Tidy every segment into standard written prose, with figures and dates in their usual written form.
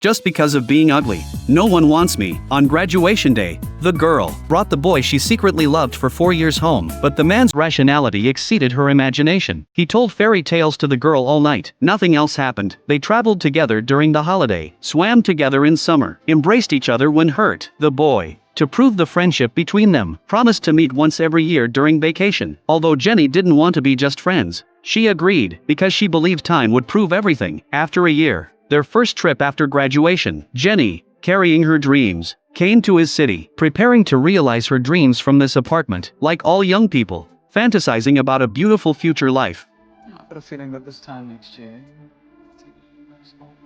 just because of being ugly. No one wants me. On graduation day, the girl brought the boy she secretly loved for 4 years home, but the man's rationality exceeded her imagination. He told fairy tales to the girl all night. Nothing else happened. They traveled together during the holiday, swam together in summer, embraced each other when hurt. The boy, to prove the friendship between them, promised to meet once every year during vacation. Although Jenny didn't want to be just friends, she agreed because she believed time would prove everything. After a year, their first trip after graduation, Jenny, carrying her dreams, came to his city, preparing to realize her dreams from this apartment. Like all young people, fantasizing about a beautiful future life. I've got a feeling that this time next year.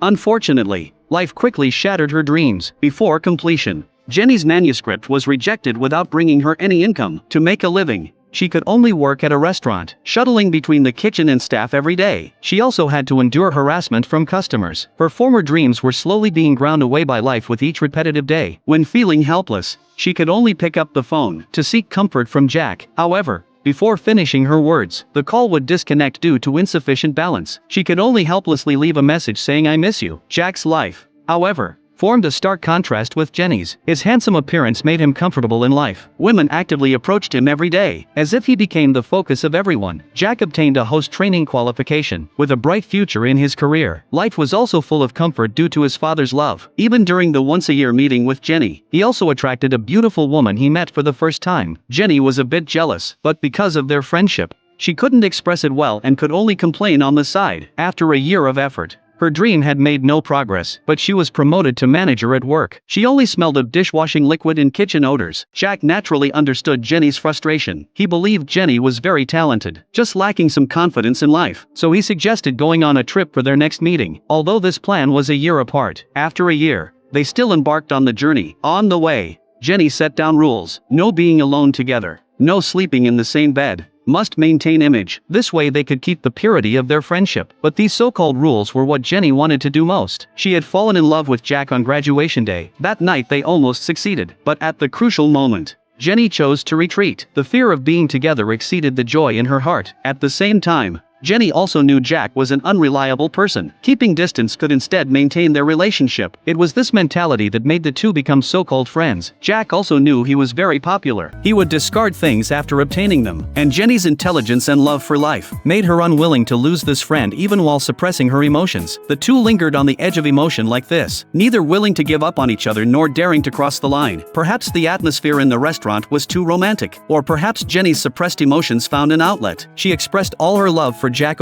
Unfortunately, life quickly shattered her dreams. Before completion, Jenny's manuscript was rejected without bringing her any income. To make a living, she could only work at a restaurant, shuttling between the kitchen and staff every day. She also had to endure harassment from customers. Her former dreams were slowly being ground away by life with each repetitive day. When feeling helpless, she could only pick up the phone to seek comfort from Jack. However, before finishing her words, the call would disconnect due to insufficient balance. She could only helplessly leave a message saying "I miss you." Jack's life, however, formed a stark contrast with Jenny's. His handsome appearance made him comfortable in life. Women actively approached him every day, as if he became the focus of everyone. Jack obtained a host training qualification, with a bright future in his career. Life was also full of comfort due to his father's love. Even during the once-a-year meeting with Jenny, he also attracted a beautiful woman he met for the first time. Jenny was a bit jealous, but because of their friendship, she couldn't express it well and could only complain on the side. After a year of effort, her dream had made no progress, but she was promoted to manager at work. She only smelled of dishwashing liquid and kitchen odors. Jack naturally understood Jenny's frustration. He believed Jenny was very talented, just lacking some confidence in life. So he suggested going on a trip for their next meeting. Although this plan was a year apart, after a year, they still embarked on the journey. On the way, Jenny set down rules. No being alone together. No sleeping in the same bed. Must maintain image. This way they could keep the purity of their friendship. But these so-called rules were what Jenny wanted to do most. She had fallen in love with Jack on graduation day. That night they almost succeeded. But at the crucial moment, Jenny chose to retreat. The fear of being together exceeded the joy in her heart. At the same time, Jenny also knew Jack was an unreliable person. Keeping distance could instead maintain their relationship. It was this mentality that made the two become so-called friends. Jack also knew he was very popular. He would discard things after obtaining them. And Jenny's intelligence and love for life made her unwilling to lose this friend even while suppressing her emotions. The two lingered on the edge of emotion like this, neither willing to give up on each other nor daring to cross the line. Perhaps the atmosphere in the restaurant was too romantic. Or perhaps Jenny's suppressed emotions found an outlet. She expressed all her love for Jack